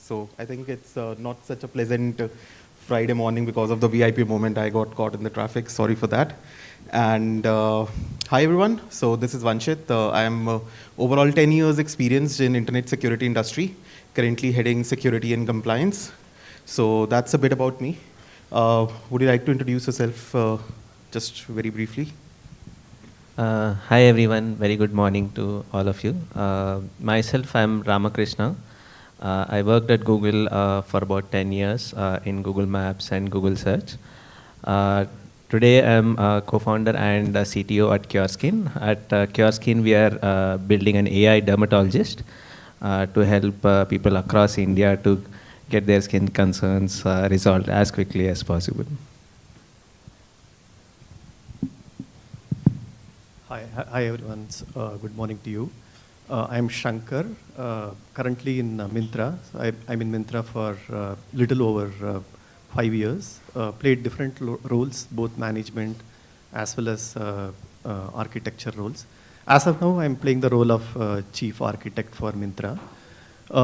So I think it's not such a pleasant Friday morning because of the VIP moment. I got caught in the traffic. Sorry for that. And hi, everyone. So this is 𝗏𝗏𝗫𝗃. I am overall 10 years experienced in internet security industry, currently heading security and compliance. So that's a bit about me. Would you like to introduce yourself just very briefly? Hi everyone, very good morning to all of you. Myself, I'm 𝗏𝗏𝗫𝗃. I worked at Google for about 10 years in Google Maps and Google Search. Today I'm co-founder and CTO at 𝗕𝗲𝗃𝗧. At 𝗕𝗲𝗃𝗧, we are building an AI dermatologist to help people across India to get their skin concerns resolved as quickly as possible. Hi everyone. Good morning to you. I'm Shankar, currently in Myntra. I'm in Myntra for little over 5 years. Played different roles, both management as well as architecture roles. As of now, I'm playing the role of chief architect for Myntra.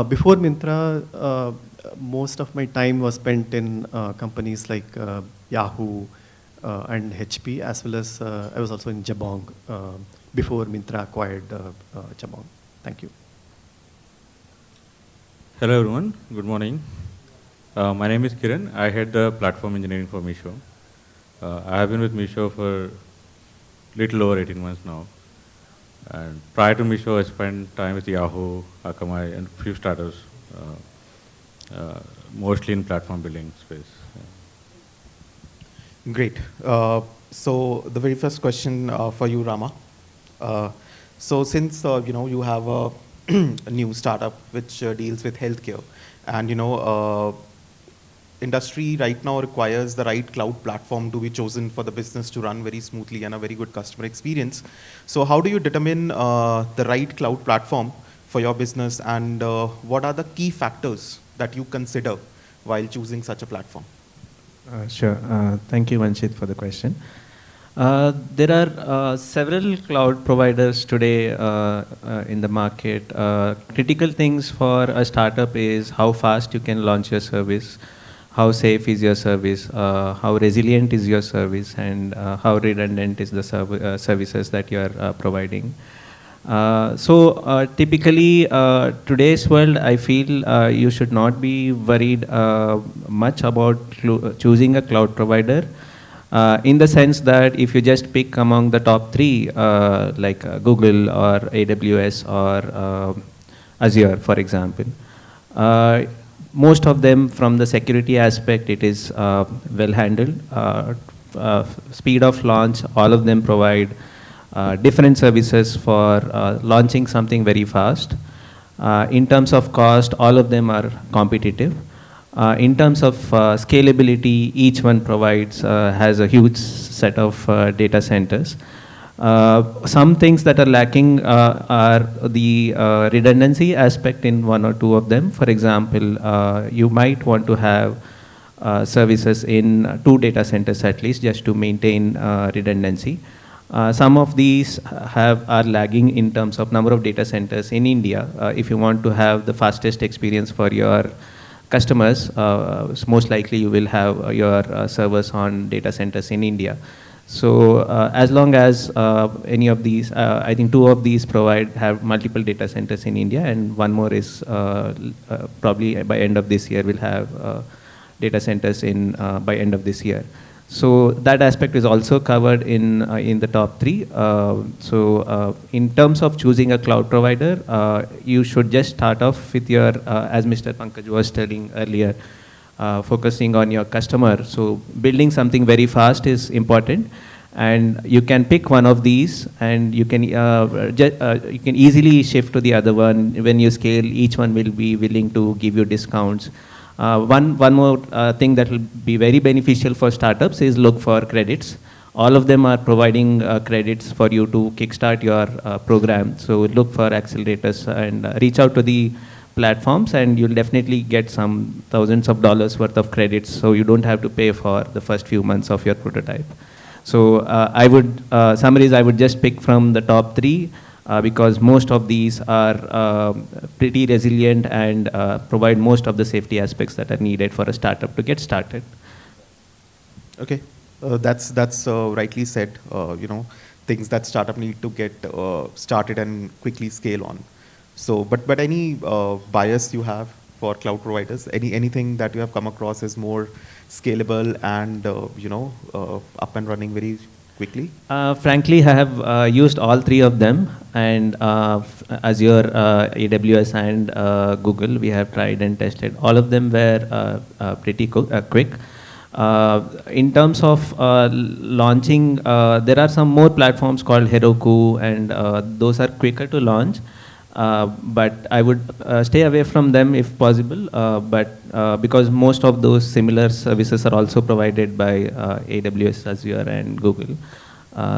Before Myntra, most of my time was spent in companies like Yahoo and HP, as well as I was also in Jabong before Myntra acquired Jabong. Thank you. Hello everyone, good morning. My name is Kiran. I head the platform engineering for Meesho. I have been with Meesho for little over 18 months now. And prior to Meesho, I spent time with Yahoo, Akamai, and a few startups, mostly in platform building space. Yeah. Great. So the very first question for you, Rama. So since you have a, a new startup which deals with healthcare, and industry right now requires the right cloud platform to be chosen for the business to run very smoothly and a very good customer experience. So how do you determine the right cloud platform for your business, and what are the key factors that you consider while choosing such a platform? Sure. Thank you, 𝗏𝗏𝗫𝗃, for the question. There are several cloud providers today in the market. Critical things for a startup is how fast you can launch your service, how safe is your service, how resilient is your service, and how redundant is the services that you are providing. Typically, today's world, I feel you should not be worried much about choosing a cloud provider, in the sense that if you just pick among the top 3, like Google or AWS or Azure, for example, most of them, from the security aspect, it is well handled. Speed of launch, all of them provide different services for launching something very fast. In terms of cost, all of them are competitive. In terms of scalability, each one provides, has a huge set of data centers. Some things that are lacking are the redundancy aspect in 1 or 2 of them. For example, you might want to have services in 2 data centers at least, just to maintain redundancy. Some of these are lagging in terms of number of data centers in India. If you want to have the fastest experience for your customers, most likely you will have your servers on data centers in India. So as long as any of these, I think 2 of these have multiple data centers in India, and 1 more is probably by end of this year will have data centers in by end of this year. So that aspect is also covered in the top 3. In terms of choosing a cloud provider, you should just start off with your, as Mr. Pankaj was telling earlier, focusing on your customer. So building something very fast is important, and you can pick one of these, and you can easily shift to the other one. When you scale, each one will be willing to give you discounts. One more thing that will be very beneficial for startups is look for credits. All of them are providing credits for you to kickstart your program. So look for accelerators and reach out to the platforms, and you'll definitely get some thousands of dollars worth of credits, so you don't have to pay for the first few months of your prototype. So I would summarize, I would just pick from the top 3. because most of these are pretty resilient and provide most of the safety aspects that are needed for a startup to get started. Okay, that's rightly said. Things that startup need to get started and quickly scale on. So, but any bias you have for cloud providers? Anything that you have come across is more scalable and up and running very quickly? Frankly, I have used all three of them, and Azure, AWS, and Google. We have tried and tested. All of them were pretty quick. In terms of launching, there are some more platforms called Heroku, and those are quicker to launch. But I would stay away from them if possible, because most of those similar services are also provided by AWS, Azure, and Google.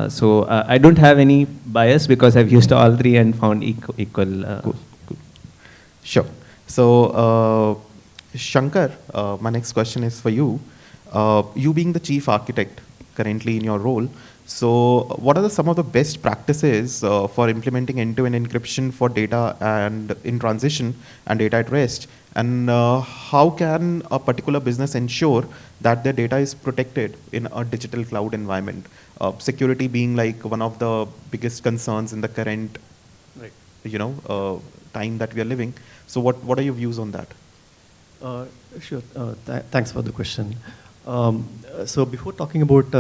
So I don't have any bias because I've used all three and found equal. Cool. Sure. So Shankar, my next question is for you. You being the chief architect currently in your role, so what are some of the best practices for implementing end-to-end encryption for data and in transition and data at rest? And how can a particular business ensure that their data is protected in a digital cloud environment? Security being like one of the biggest concerns in the current, time that we are living. So what are your views on that? Sure. Thanks for the question. So before talking about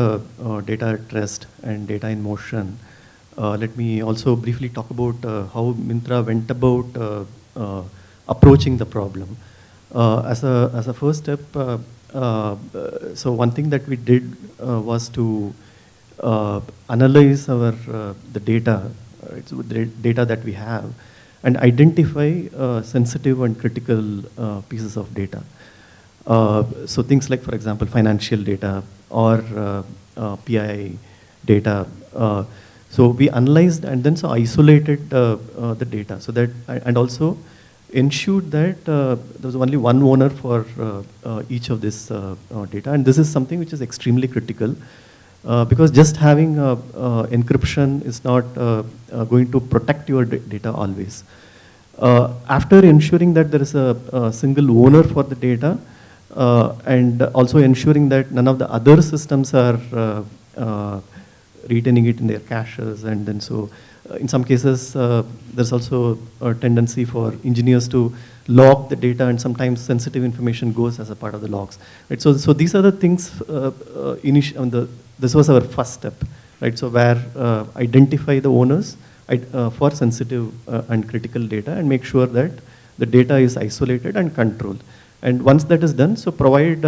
data at rest and data in motion, let me also briefly talk about how Myntra went about approaching the problem. As a first step, so one thing that we did was to analyze our the data, so the data that we have, and identify sensitive and critical pieces of data. So things like, for example, financial data or PII data. So we analyzed and then isolated the data, so that, and also ensured that there was only one owner for each of this data. And this is something which is extremely critical because just having encryption is not going to protect your data always. After ensuring that there is a single owner for the data, and also ensuring that none of the other systems are retaining it in their caches, and then so in some cases there's also a tendency for engineers to log the data, and sometimes sensitive information goes as a part of the logs. Right? So these are the things. This was our first step, right? So where identify the owners for sensitive and critical data, and make sure that the data is isolated and controlled. And once that is done, so provide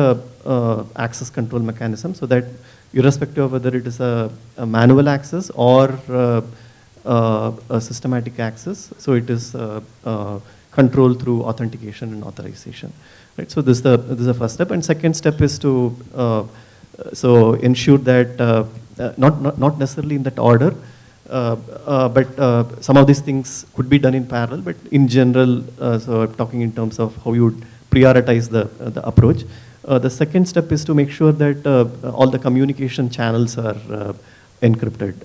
access control mechanism so that irrespective of whether it is a manual access or a systematic access, so it is controlled through authentication and authorization. Right? So this is the first step. And second step is to so ensure that not necessarily in that order, but some of these things could be done in parallel. But in general, so I'm talking in terms of how you would prioritize the approach. The second step is to make sure that all the communication channels are encrypted.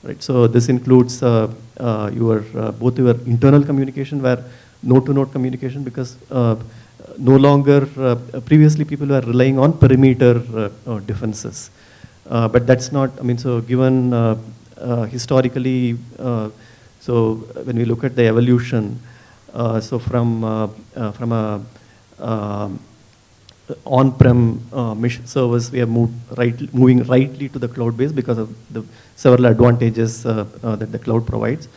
Right? So this includes both your internal communication, where node-to-node communication, because no longer, previously people were relying on perimeter defenses. But that's not, so given historically, so when we look at the evolution, so from a on-prem servers, we have moving rightly to the cloud base because of the several advantages that the cloud provides.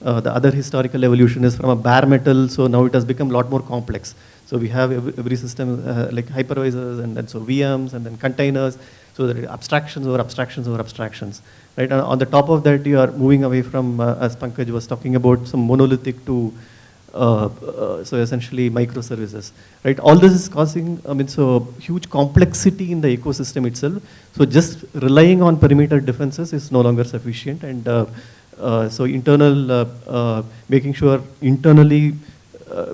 The other historical evolution is from a bare metal, so now it has become a lot more complex. So we have every system like hypervisors, and then so VMs, and then containers, so there are abstractions over abstractions over abstractions. Right? And on the top of that, you are moving away from, as Pankaj was talking about, some monolithic to so essentially microservices, right? All this is causing, so huge complexity in the ecosystem itself. So just relying on perimeter defenses is no longer sufficient, and so internal, making sure internally,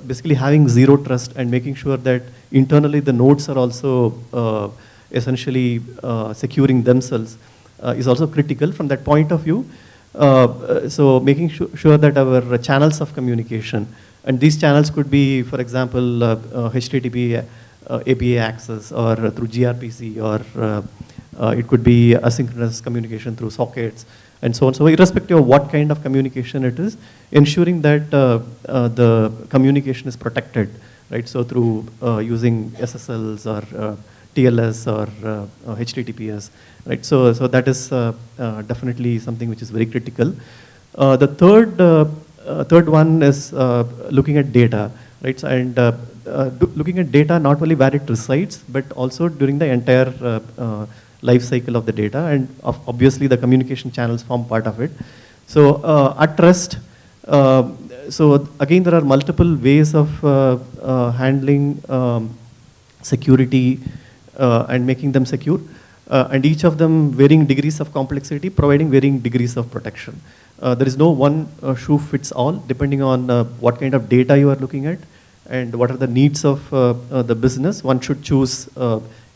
basically having zero trust and making sure that internally the nodes are also essentially securing themselves is also critical. From that point of view, So making sure that our channels of communication, and these channels could be, for example, HTTP API access, or through gRPC, or it could be asynchronous communication through sockets, and so on. So irrespective of what kind of communication it is, ensuring that the communication is protected, right? So through using SSLs or TLS or HTTPS, right? So that is definitely something which is very critical. The third one is looking at data, right? So, and looking at data not only where it resides, but also during the entire life cycle of the data, and obviously the communication channels form part of it. So at rest, so again there are multiple ways of handling security and making them secure, and each of them varying degrees of complexity, providing varying degrees of protection. There is no one shoe fits all, depending on what kind of data you are looking at and what are the needs of the business. One should choose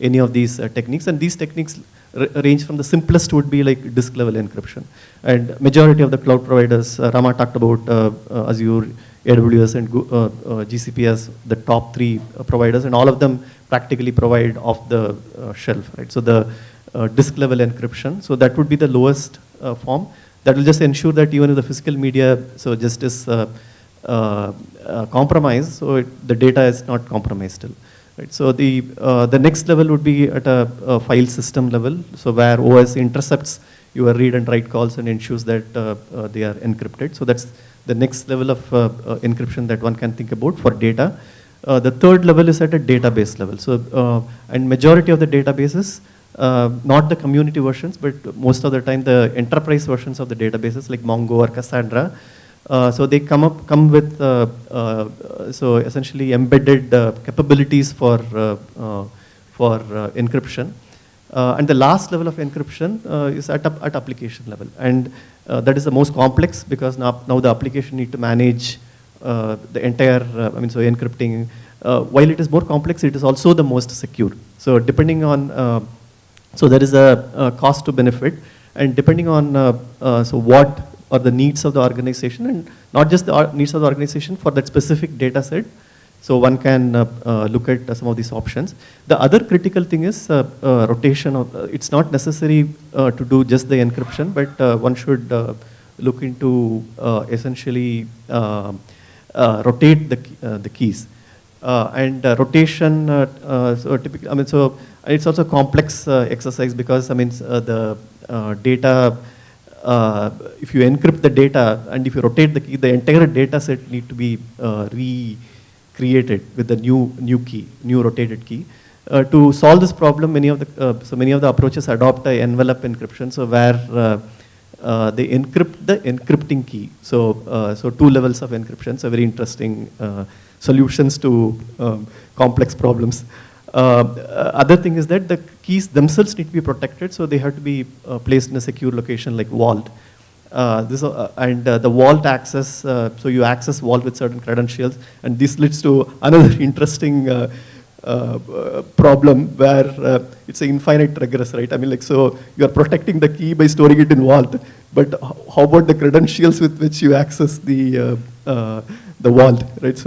any of these techniques, and these techniques range from the simplest would be like disk level encryption. And majority of the cloud providers, Rama talked about Azure, AWS, and GCP as the top 3 providers, and all of them practically provide off the shelf, right? So the disk level encryption, so that would be the lowest form. That will just ensure that even if the physical media so just is compromised, so the data is not compromised still. Right. So the next level would be at a file system level, so where OS intercepts your read and write calls and ensures that they are encrypted. So that's the next level of encryption that one can think about for data. The third level is at a database level. So and majority of the databases, not the community versions, but most of the time the enterprise versions of the databases like Mongo or Cassandra. So they come with so essentially embedded capabilities for encryption. And the last level of encryption is at application level, and that is the most complex, because now the application need to manage the entire so encrypting. While it is more complex, it is also the most secure. So depending on so there is a cost to benefit, and depending on so what are the needs of the organization, and not just the needs of the organization for that specific data set. So one can look at some of these options. The other critical thing is rotation. It's not necessary to do just the encryption, but one should look into essentially rotate the keys. And rotation, so typically, so it's also a complex exercise, because the data, if you encrypt the data and if you rotate the key, the entire data set need to be recreated with the new key, new rotated key. To solve this problem, many of the approaches adopt a envelope encryption, so where they encrypt the encrypting key. So 2 levels of encryption, so very interesting solutions to complex problems. Other thing is that the keys themselves need to be protected, so they have to be placed in a secure location like vault. The vault access, so you access vault with certain credentials, and this leads to another interesting problem where it's an infinite regress, right? So you are protecting the key by storing it in vault, but how about the credentials with which you access the vault, right?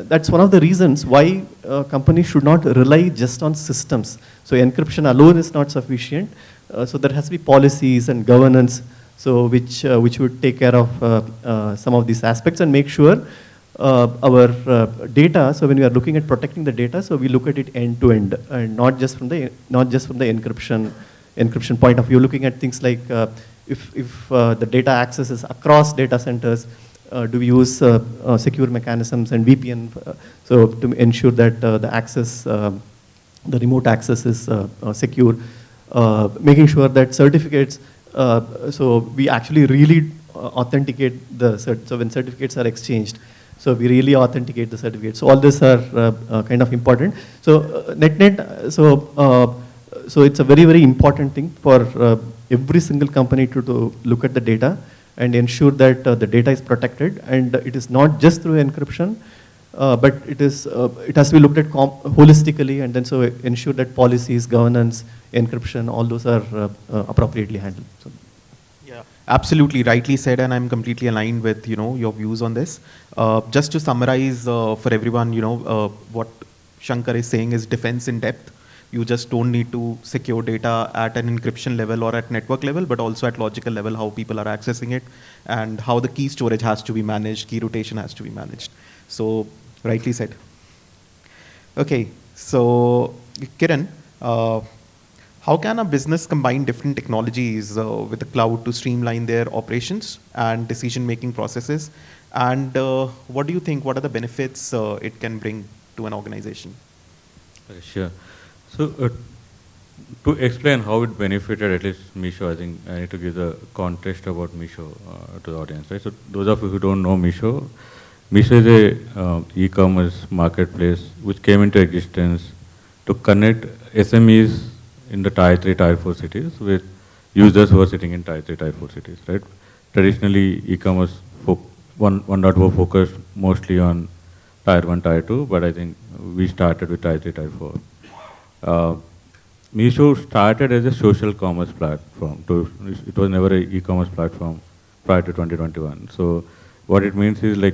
That's one of the reasons why companies should not rely just on systems. So encryption alone is not sufficient. So there has to be policies and governance, so which would take care of some of these aspects and make sure our data. So when we are looking at protecting the data, so we look at it end to end, and not just from the encryption point of view. Looking at things like if the data access is across data centers, do we use secure mechanisms and VPN so to ensure that the access, the remote access is secure. Making sure that certificates, so we actually really authenticate the so when certificates are exchanged, so we really authenticate the certificates. So all these are kind of important. So so it's a very, very important thing for every single company to look at the data and ensure that the data is protected, and it is not just through encryption, but it has to be looked at holistically, and then so ensure that policies, governance, encryption, all those are appropriately handled. So. Yeah, absolutely rightly said, and I'm completely aligned with your views on this. Just to summarize for everyone, what Shankar is saying is defense in depth. You just don't need to secure data at an encryption level or at network level, but also at logical level, how people are accessing it and how the key storage has to be managed, key rotation has to be managed. So rightly said. Okay, so Kiran, how can a business combine different technologies with the cloud to streamline their operations and decision-making processes? And what do you think, what are the benefits it can bring to an organization? Sure. So to explain how it benefited at least Meesho, I think I need to give the context about Meesho to the audience, right? So those of you who don't know Meesho is a e-commerce marketplace which came into existence to connect SMEs in the Tier 3, Tier 4 cities with users who are sitting in Tier 3, Tier 4 cities, right? Traditionally, e-commerce 1.0 focused mostly on Tier 1, Tier 2, but I think we started with Tier 3, Tier 4. Meesho started as a social commerce platform. It was never an e-commerce platform prior to 2021. So what it means is like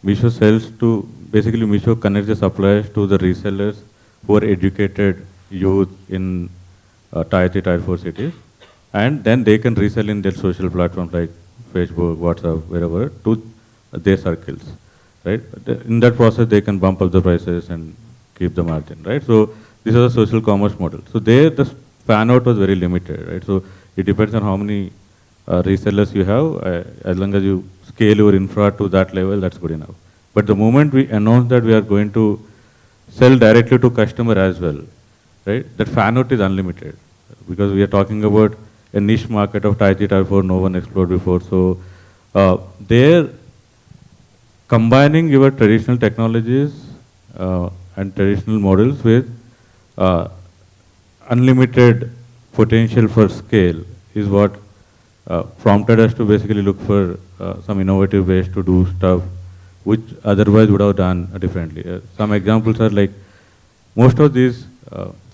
Meesho sells to, basically Meesho connects the suppliers to the resellers who are educated youth in Tier 3, Tier 4 cities, and then they can resell in their social platforms like Facebook, WhatsApp, wherever, to their circles, right? In that process, they can bump up the prices and keep the margin, right? So this is a social commerce model. So there, the fan out was very limited, right? So it depends on how many resellers you have. As long as you scale your infra to that level, that's good enough. But the moment we announce that we are going to sell directly to customer as well, right? That fan out is unlimited because we are talking about a niche market of Tier 3, Tier 4, no one explored before. So there, combining your traditional technologies and traditional models with unlimited potential for scale is what prompted us to basically look for some innovative ways to do stuff which otherwise would have done differently. Some examples are like most of these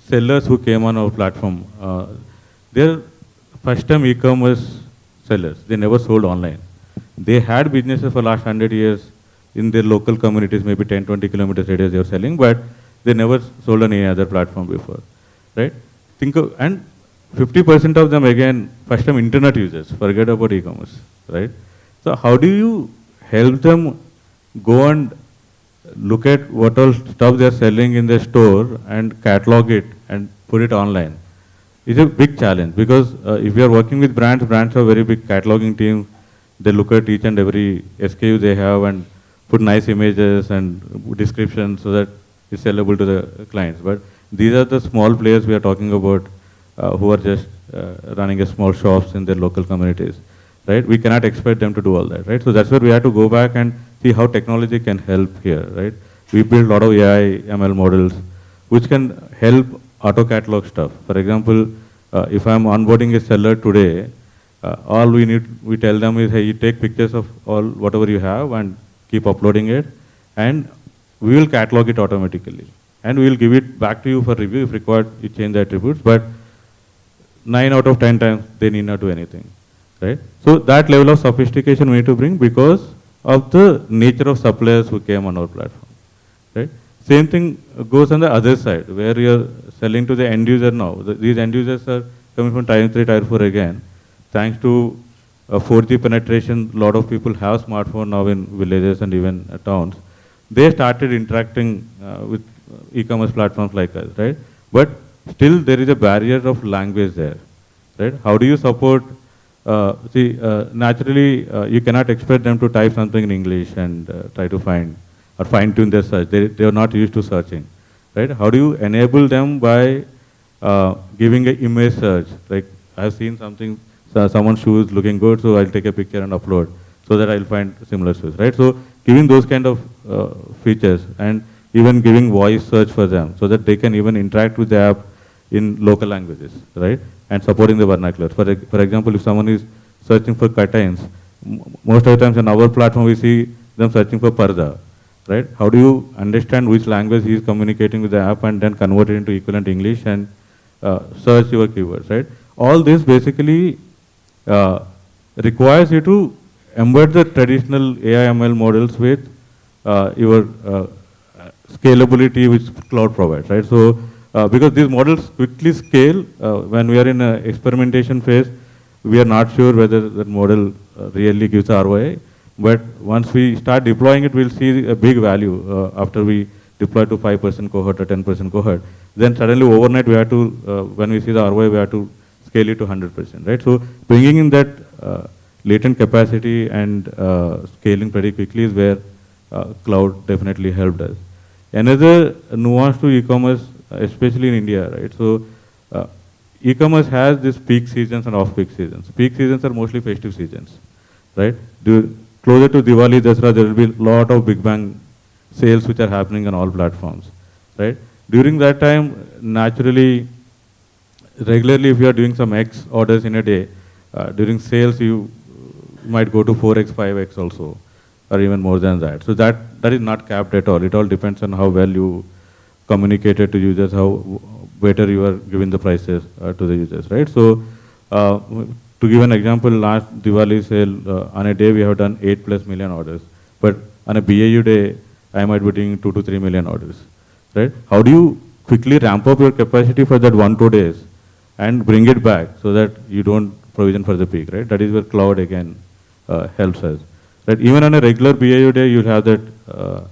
sellers who came on our platform, they're first-time e-commerce sellers. They never sold online. They had businesses for last 100 years in their local communities, maybe 10, 20 kilometers radius they were selling, but they never sold on any other platform before, right? And 50% of them, again, first-time internet users, forget about e-commerce, right? So how do you help them go and look at what all stuff they're selling in their store and catalog it and put it online? It's a big challenge because if you are working with brands have very big cataloging teams. They look at each and every SKU they have and put nice images and descriptions so that it's sellable to the clients. But these are the small players we are talking about who are just running a small shops in their local communities, right? We cannot expect them to do all that, right? So that's where we have to go back and see how technology can help here, right? We build a lot of AI, ML models, which can help auto-catalog stuff. For example, if I'm onboarding a seller today, all we tell them is, hey, you take pictures of all whatever you have and keep uploading it, and we will catalog it automatically. And we will give it back to you for review. If required, you change the attributes, but 9 out of 10 times, they need not do anything, right? So that level of sophistication we need to bring because of the nature of suppliers who came on our platform, right? Same thing goes on the other side, where you're selling to the end user now. These end users are coming from Tier 3, Tier 4 again. Thanks to 4G penetration, a lot of people have smartphone now in villages and even towns. They started interacting with e-commerce platforms like us, right? But still there is a barrier of language there, right? How do you support, naturally you cannot expect them to type something in English and try to find or fine-tune their search. They are not used to searching, right? How do you enable them by giving an image search? Like I've seen something, someone's shoes looking good, so I'll take a picture and upload so that I'll find similar shoes, right? So giving those kind of features and even giving voice search for them so that they can even interact with the app in local languages, right? And supporting the vernacular. For example, if someone is searching for curtains, most of the times on our platform we see them searching for parda, right? How do you understand which language he is communicating with the app and then convert it into equivalent English and search your keywords, right? All this basically requires you to embed the traditional AI ML models with your scalability which cloud provides, right? So, because these models quickly scale, when we are in an experimentation phase, we are not sure whether that model really gives ROI. But once we start deploying it, we'll see a big value after we deploy to 5% cohort or 10% cohort. Then suddenly overnight we have to, when we see the ROI, we have to scale it to 100%, right? So bringing in that latent capacity and scaling pretty quickly is where cloud definitely helped us. Another nuance to e-commerce, especially in India, right? So e-commerce has this peak seasons and off-peak seasons. Peak seasons are mostly festive seasons, right? Closer to Diwali, 𝗕𝗲, there will be a lot of big bang sales which are happening on all platforms, right? During that time, naturally, regularly if you are doing some X orders in a day, during sales you might go to 4x, 5x also, or even more than that. So that is not capped at all. It all depends on how well you communicated to users, how better you are giving the prices to the users, right? So to give an example, last Diwali sale, on a day we have done 8+ million orders. But on a BAU day, I might be doing 2 to 3 million orders, right? How do you quickly ramp up your capacity for that 1-2 days and bring it back so that you don't provision for the peak, right? That is where cloud again helps us, right? Even on a regular BAU day, you'll have that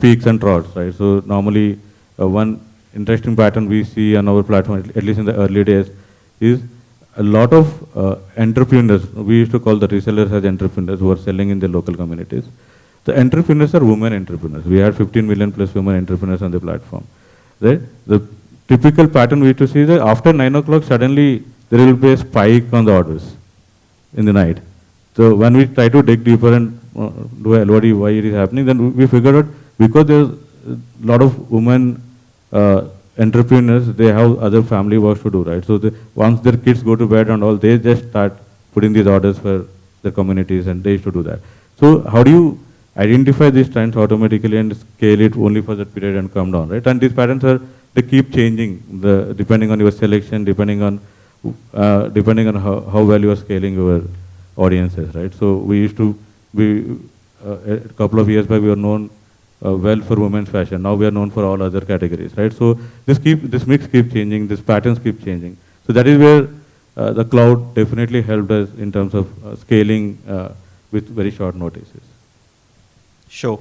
peaks and troughs, right? So normally, one interesting pattern we see on our platform, at least in the early days, is a lot of entrepreneurs, we used to call the resellers as entrepreneurs who are selling in the local communities. The entrepreneurs are women entrepreneurs. We had 15 million plus women entrepreneurs on the platform, right? The typical pattern we used to see is that after 9 o'clock, suddenly there will be a spike on the orders in the night. So when we try to dig deeper and do a LOD why it is happening, then we figured out because there's a lot of women entrepreneurs, they have other family works to do, right? So once their kids go to bed and all, they just start putting these orders for their communities and they used to do that. So how do you identify these trends automatically and scale it only for that period and come down, right? And these patterns they keep changing depending on your selection, depending on how well you are scaling your audiences, right? So we used to be, a couple of years back, we were known well for women's fashion. Now we are known for all other categories, right? So this mix keeps changing, these patterns keep changing. So that is where the cloud definitely helped us in terms of scaling with very short notices. Sure.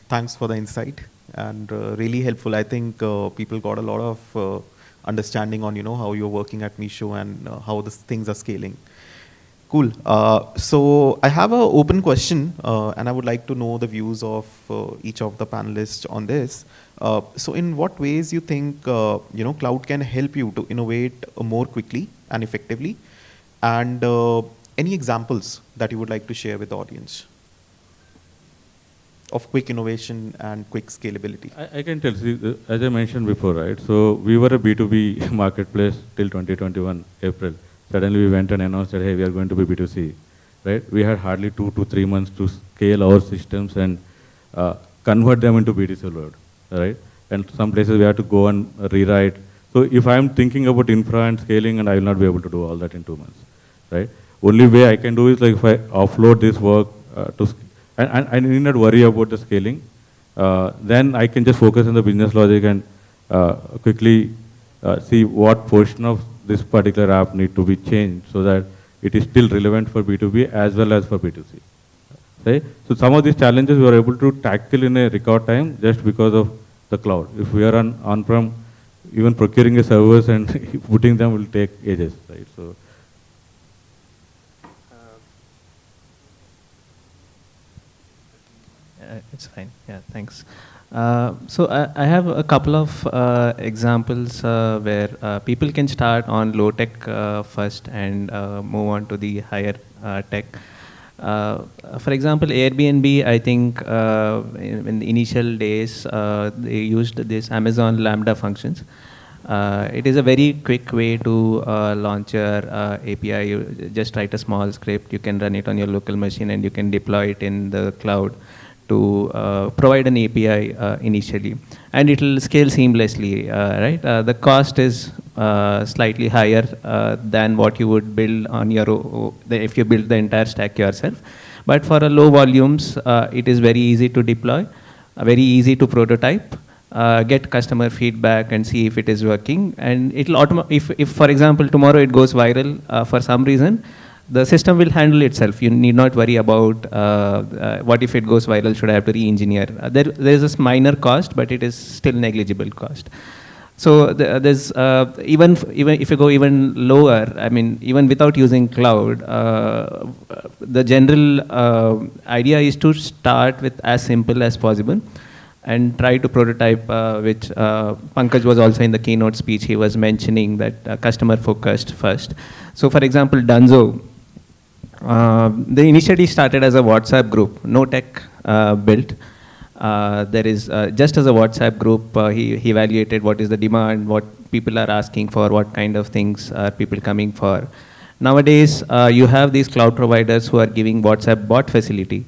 Thanks for the insight and really helpful. I think people got a lot of understanding on how you're working at Meesho and how the things are scaling. Cool. So I have an open question, and I would like to know the views of each of the panelists on this. So in what ways you think cloud can help you to innovate more quickly and effectively, and any examples that you would like to share with the audience of quick innovation and quick scalability? I can tell, see, as I mentioned before, right? So we were a B2B marketplace till 2021 April. Suddenly we went and announced that, hey, we are going to be B2C, right? We had hardly 2 to 3 months to scale our systems and convert them into B2C world, right? And some places we have to go and rewrite. So if I'm thinking about infra and scaling, and I will not be able to do all that in 2 months, right? Only way I can do is like if I offload this work and I need not worry about the scaling, then I can just focus on the business logic and quickly see what portion of this particular app need to be changed so that it is still relevant for B2B as well as for B2C. Right? So some of these challenges we are able to tackle in a record time just because of the cloud. If we are on-prem, even procuring a servers and putting them will take ages, right? So. It's fine. Yeah, thanks. So I have a couple of examples where people can start on low tech first and move on to the higher tech. For example, Airbnb, I think in the initial days, they used this Amazon Lambda functions. It is a very quick way to launch your API. You just write a small script, you can run it on your local machine and you can deploy it in the cloud to provide an API initially, and it will scale seamlessly, right? The cost is slightly higher than what you would build on your if you build the entire stack yourself. But for a low volumes, it is very easy to deploy, very easy to prototype, get customer feedback and see if it is working. And it'll if for example tomorrow it goes viral for some reason, the system will handle itself. You need not worry about what if it goes viral, should I have to re-engineer. There is a minor cost, but it is still negligible cost. So there's even if you go even lower, I mean, even without using cloud, the general idea is to start with as simple as possible and try to prototype, which Pankaj was also in the keynote speech, he was mentioning that customer focused first. So for example, 𝗙𝗲𝗯, they initially started as a WhatsApp group, no tech built. There is just as a WhatsApp group, he evaluated what is the demand, what people are asking for, what kind of things are people coming for. Nowadays, you have these cloud providers who are giving WhatsApp bot facility.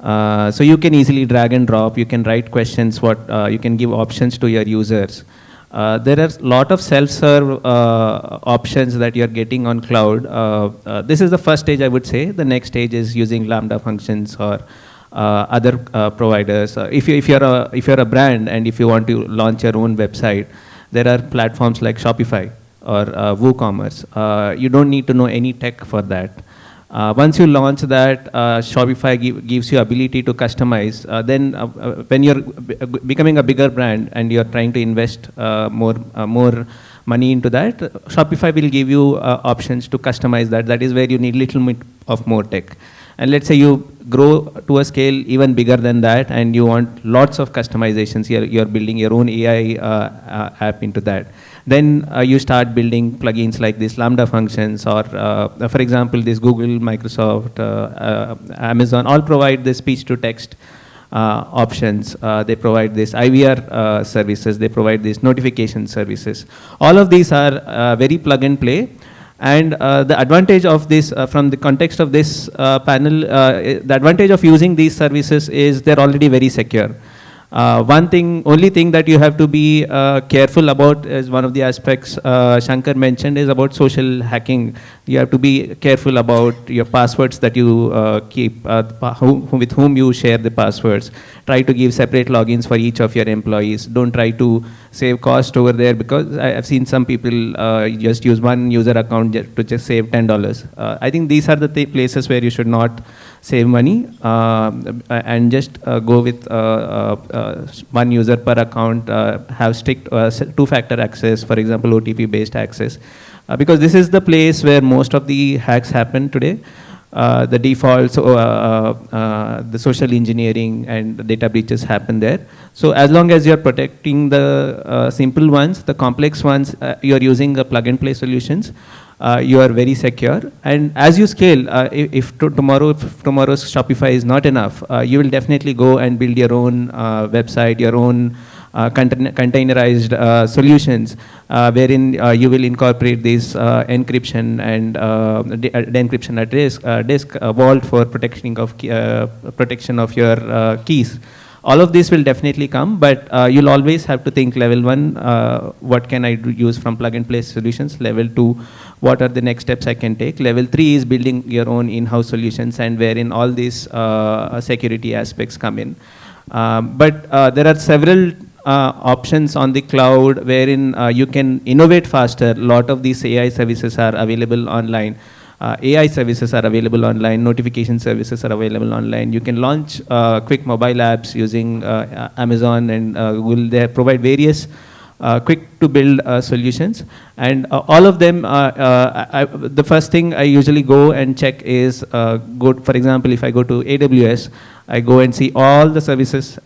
So you can easily drag and drop, you can write questions, you can give options to your users. There are a lot of self-serve options that you're getting on cloud. This is the first stage, I would say. The next stage is using Lambda functions or other providers. If you're a brand and if you want to launch your own website, there are platforms like Shopify or WooCommerce. You don't need to know any tech for that. Once you launch that, Shopify gives you ability to customize. Then when you're becoming a bigger brand and you're trying to invest more money into that, Shopify will give you options to customize that. That is where you need little bit of more tech. And let's say you grow to a scale even bigger than that and you want lots of customizations, you're building your own AI app into that. Then you start building plugins like these Lambda functions or, for example, this Google, Microsoft, Amazon, all provide this speech-to-text options. They provide this IVR services. They provide these notification services. All of these are very plug and play. And the advantage of this, from the context of this panel, the advantage of using these services is they're already very secure. Only thing that you have to be careful about is one of the aspects Shankar mentioned is about social hacking. You have to be careful about your passwords that you keep, with whom you share the passwords. Try to give separate logins for each of your employees. Don't try to save cost over there, because I've seen some people just use one user account to just save $10. I think these are the places where you should not save money and just go with one user per account, have strict two-factor access, for example, OTP-based access. Because this is the place where most of the hacks happen today. The defaults, the social engineering and the data breaches happen there. So as long as you're protecting the simple ones, the complex ones, you're using the plug-and-play solutions, you are very secure. And as you scale, if tomorrow's Shopify is not enough, you will definitely go and build your own website, your own containerized solutions, wherein you will incorporate this encryption and the encryption at disk vault for protection of your keys. All of this will definitely come, but you'll always have to think level 1, what can I use from plug-and-play solutions? Level 2, what are the next steps I can take? Level 3 is building your own in-house solutions, and wherein all these security aspects come in. But there are several options on the cloud wherein you can innovate faster. A lot of these AI services are available online. AI services are available online, notification services are available online. You can launch quick mobile apps using Amazon and Google. They provide various quick to build solutions, and all of them, the first thing I usually go and check is, for example, if I go to AWS, I go and see all the services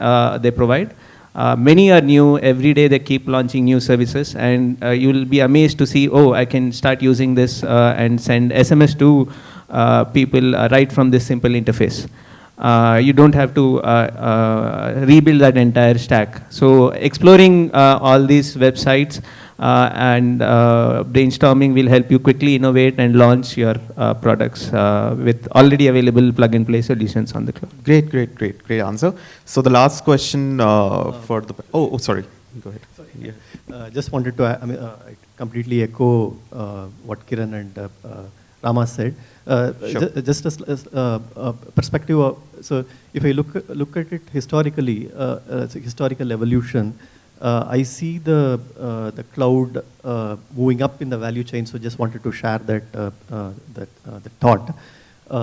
they provide. Many are new. Every day they keep launching new services, and you will be amazed to see, oh, I can start using this and send SMS to people right from this simple interface. You don't have to rebuild that entire stack. So exploring all these websites, and brainstorming will help you quickly innovate and launch your products with already available plug-and-play solutions on the cloud. Great answer. So the last question for the, sorry, go ahead. Sorry. Yeah. Just wanted to, I completely echo what Kiran and Rama said. Sure. Just as a perspective of, so if I look at it historically, historical evolution, I see the cloud moving up in the value chain. So just wanted to share that thought.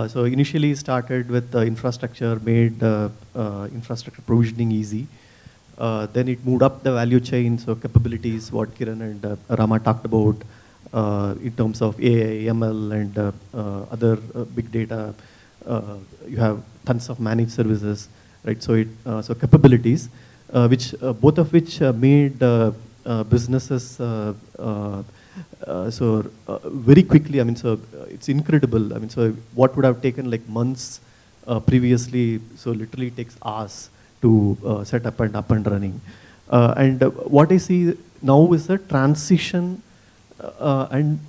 So initially started with infrastructure, made infrastructure provisioning easy. Then it moved up the value chain, so capabilities, what Kiran and Rama talked about in terms of AI, ML, and other big data. You have tons of managed services, right? So so capabilities, which both of which made businesses very quickly. I mean, so it's incredible. I mean, so what would have taken like months previously, so literally takes hours to set up and running. And what I see now is a transition and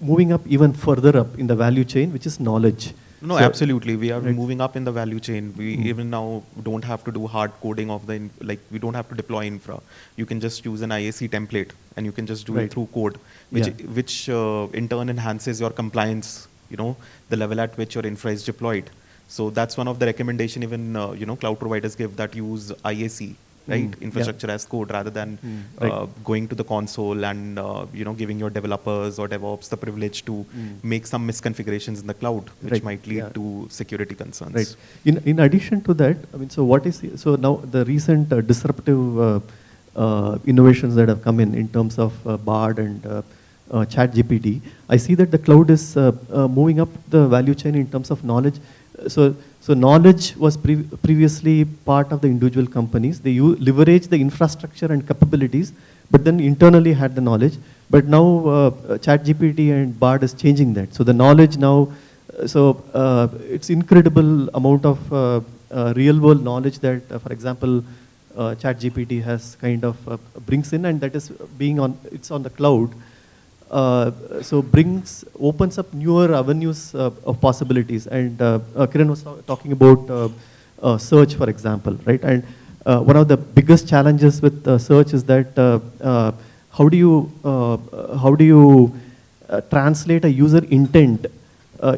moving up even further up in the value chain, which is knowledge. No, So, absolutely. We are right. moving up in the value chain. We even now don't have to do hard coding of the, we don't have to deploy infra. You can just use an IAC template and you can just do Right. it through code, which in turn enhances your compliance, the level at which your infra is deployed. So that's one of the recommendation even, cloud providers give, that use IAC, right? Infrastructure as code, rather than going to the console and, giving your developers or DevOps the privilege to make some misconfigurations in the cloud, which might lead to security concerns. Right. In addition to that, I mean, so what is, so now the recent disruptive innovations that have come in terms of Bard and ChatGPT, I see that the cloud is moving up the value chain in terms of knowledge. So knowledge was previously part of the individual companies. They leverage the infrastructure and capabilities, but then internally had the knowledge. But now ChatGPT and Bard is changing that. So the knowledge now, it's incredible amount of real world knowledge that, for example, ChatGPT has kind of brings in, and that is it's on the cloud. So opens up newer avenues of possibilities. And Kiran was talking about search, for example, right? And one of the biggest challenges with search is that how do you translate a user intent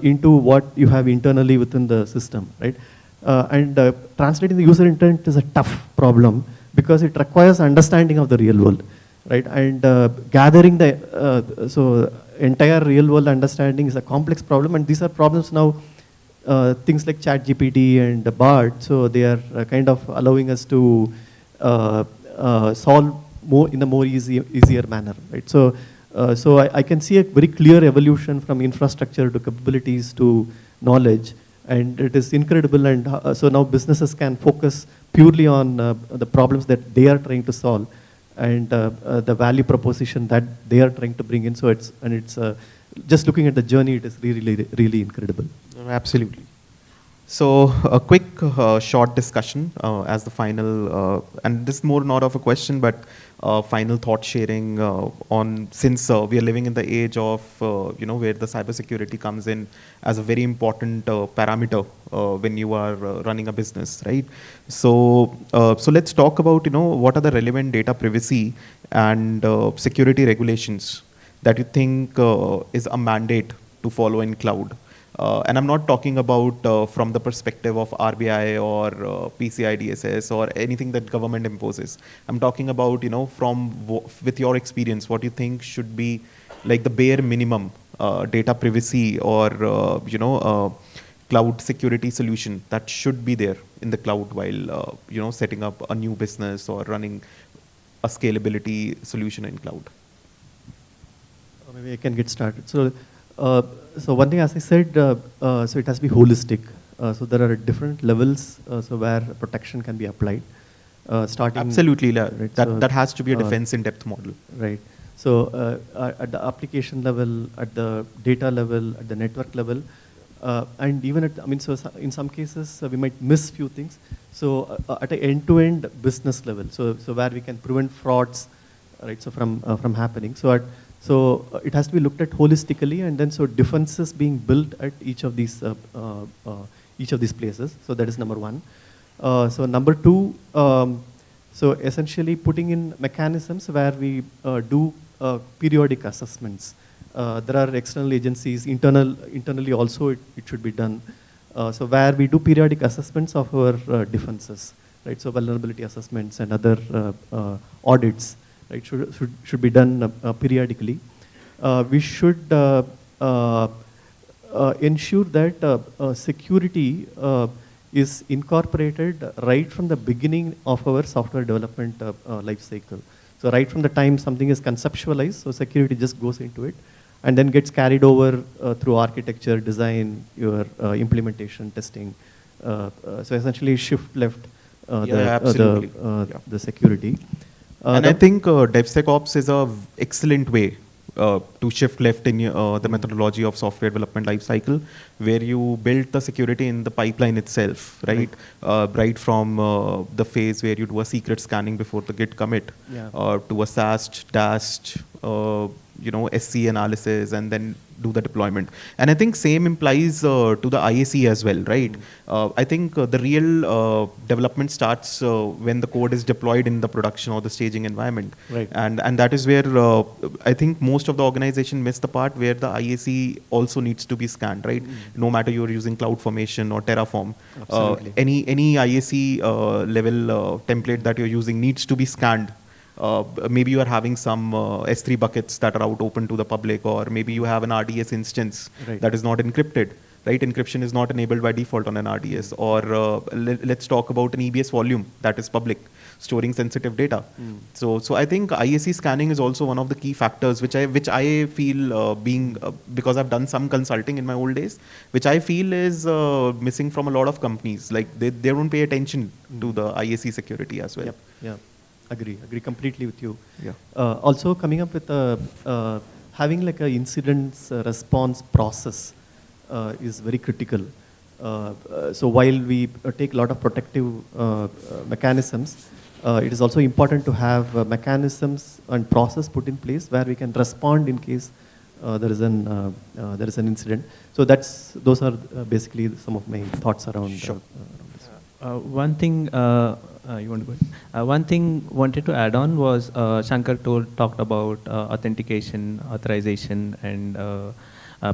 into what you have internally within the system, right? And translating the user intent is a tough problem because it requires understanding of the real world. Right, and gathering the entire real world understanding is a complex problem, and these are problems now. Things like ChatGPT and Bard, so they are kind of allowing us to solve more in a more easier manner. Right, so I can see a very clear evolution from infrastructure to capabilities to knowledge, and it is incredible. And so now businesses can focus purely on the problems that they are trying to solve, and the value proposition that they are trying to bring in. So it's just looking at the journey, it is really incredible. Absolutely. So a quick short discussion as the final, and this is more not of a question, but final thought sharing on, since we are living in the age of, where the cybersecurity comes in as a very important parameter when you are running a business, right? So let's talk about, what are the relevant data privacy and security regulations that you think is a mandate to follow in cloud. And I'm not talking about from the perspective of RBI or PCI DSS or anything that government imposes. I'm talking about, with your experience, what you think should be like the bare minimum data privacy or, cloud security solution that should be there in the cloud while, setting up a new business or running a scalability solution in cloud. Maybe I can get started. So one thing, as I said, so it has to be holistic. So there are different levels so where protection can be applied. Starting absolutely, right, that has to be a defense in depth model. Right. So at the application level, at the data level, at the network level, and even at, so in some cases we might miss few things. So at an end-to-end business level, so where we can prevent frauds right? So from happening. So it has to be looked at holistically, and then so defenses being built at each of these places. So that is number one. So number two, so essentially putting in mechanisms where we do periodic assessments. There are external agencies, internally also it should be done. So where we do periodic assessments of our defenses, right? So vulnerability assessments and other audits, right? Should be done periodically. We should ensure that security is incorporated right from the beginning of our software development life cycle. So right from the time something is conceptualized, so security just goes into it and then gets carried over through architecture, design, your implementation, testing. So essentially shift left the security. And I think DevSecOps is a excellent way to shift left in the methodology of software development lifecycle, where you build the security in the pipeline itself, right? Right from the phase where you do a secret scanning before the Git commit, to a SAST, DAST, SC analysis, and then do the deployment. And I think same implies to the IAC as well, right? I think the real development starts when the code is deployed in the production or the staging environment. Right. And that is where I think most of the organization miss the part where the IAC also needs to be scanned, right? No matter you're using CloudFormation or Terraform, any IAC level template that you're using needs to be scanned. Maybe you are having some S3 buckets that are out open to the public, or maybe you have an RDS instance that is not encrypted, right? Encryption is not enabled by default on an RDS. Or let's talk about an EBS volume that is public, storing sensitive data. So I think IAC scanning is also one of the key factors which I feel because I've done some consulting in my old days, which I feel is missing from a lot of companies. Like they don't pay attention to the IAC security as well. Yeah. Agree completely with you. Yeah. Also coming up with having like a incident response process is very critical. So while we take a lot of protective mechanisms, it is also important to have mechanisms and process put in place where we can respond in case there is an incident. So those are basically some of my thoughts around. Sure. One thing you want to go ahead? One thing wanted to add on was Shankar talked about authentication, authorization, and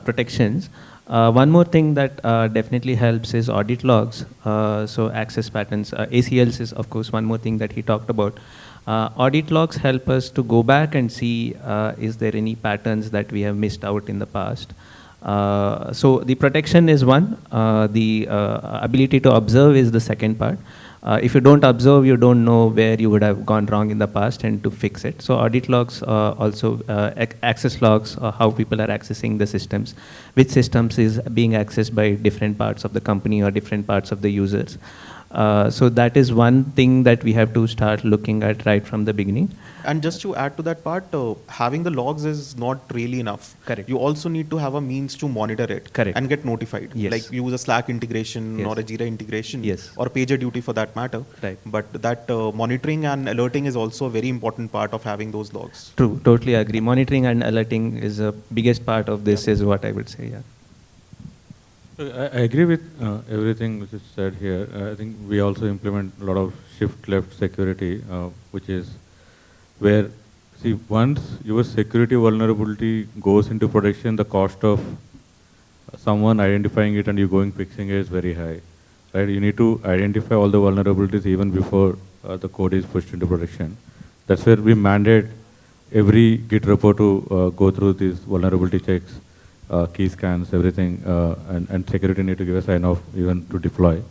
protections. One more thing that definitely helps is audit logs. So access patterns, ACLs is of course one more thing that he talked about. Audit logs help us to go back and see is there any patterns that we have missed out in the past. So the protection is one, the ability to observe is the second part. If you don't observe, you don't know where you would have gone wrong in the past and to fix it. So audit logs, also access logs, how people are accessing the systems, which systems is being accessed by different parts of the company or different parts of the users. So that is one thing that we have to start looking at right from the beginning. And just to add to that part, having the logs is not really enough. Correct. You also need to have a means to monitor it. Correct. And get notified. Yes. Like use a Slack integration or a Jira integration or PagerDuty for that matter. Right. But that monitoring and alerting is also a very important part of having those logs. True, totally agree. Monitoring and alerting is the biggest part of this is what I would say, I agree with everything which is said here. I think we also implement a lot of shift left security, which is where, see, once your security vulnerability goes into production, the cost of someone identifying it and you going fixing it is very high, right? You need to identify all the vulnerabilities even before the code is pushed into production. That's where we mandate every Git repo to go through these vulnerability checks, key scans, everything, and security need to give a sign off even to deploy.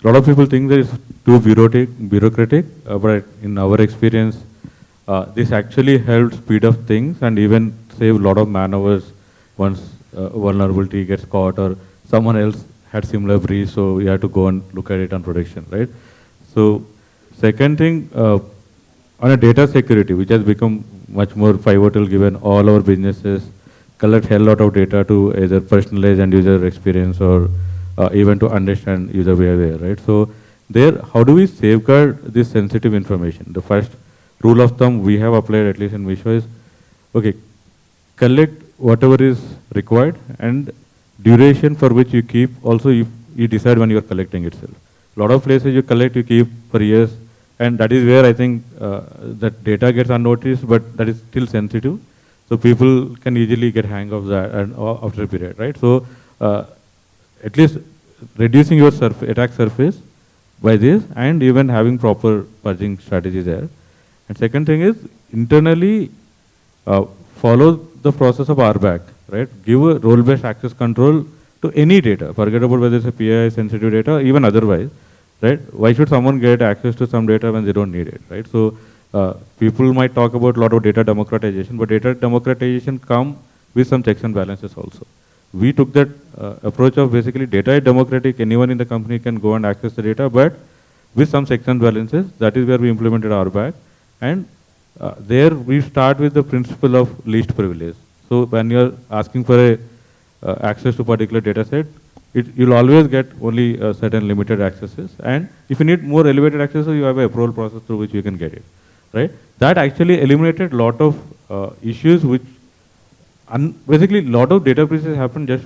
A lot of people think that it's too bureaucratic, but in our experience, this actually helps speed up things and even save a lot of man hours once vulnerability gets caught or someone else had similar breach, so we have to go and look at it on production, right? So second thing, on a data security, which has become much more pivotal given all our businesses collect hell lot of data to either personalize and user experience or even to understand user behavior, right? So there, how do we safeguard this sensitive information? The first rule of thumb we have applied at least in Misho is, okay, collect whatever is required and duration for which you keep also you decide when you are collecting itself. A lot of places you collect, you keep for years, and that is where I think that data gets unnoticed, but that is still sensitive. So people can easily get hang of that and after a period, right? So at least reducing your attack surface by this and even having proper purging strategy there. And second thing is internally follow the process of RBAC, right? Give a role-based access control to any data. Forget about whether it's a PI sensitive data, even otherwise, right? Why should someone get access to some data when they don't need it, right? So people might talk about a lot of data democratization, but data democratization come with some checks and balances also. We took that approach of basically data is democratic, anyone in the company can go and access the data, but with some checks and balances. That is where we implemented RBAC. And there we start with the principle of least privilege. So when you're asking for access to particular data set, you'll always get only certain limited accesses. And if you need more elevated accesses, you have a approval process through which you can get it, right? That actually eliminated a lot of issues which basically a lot of data breaches happen just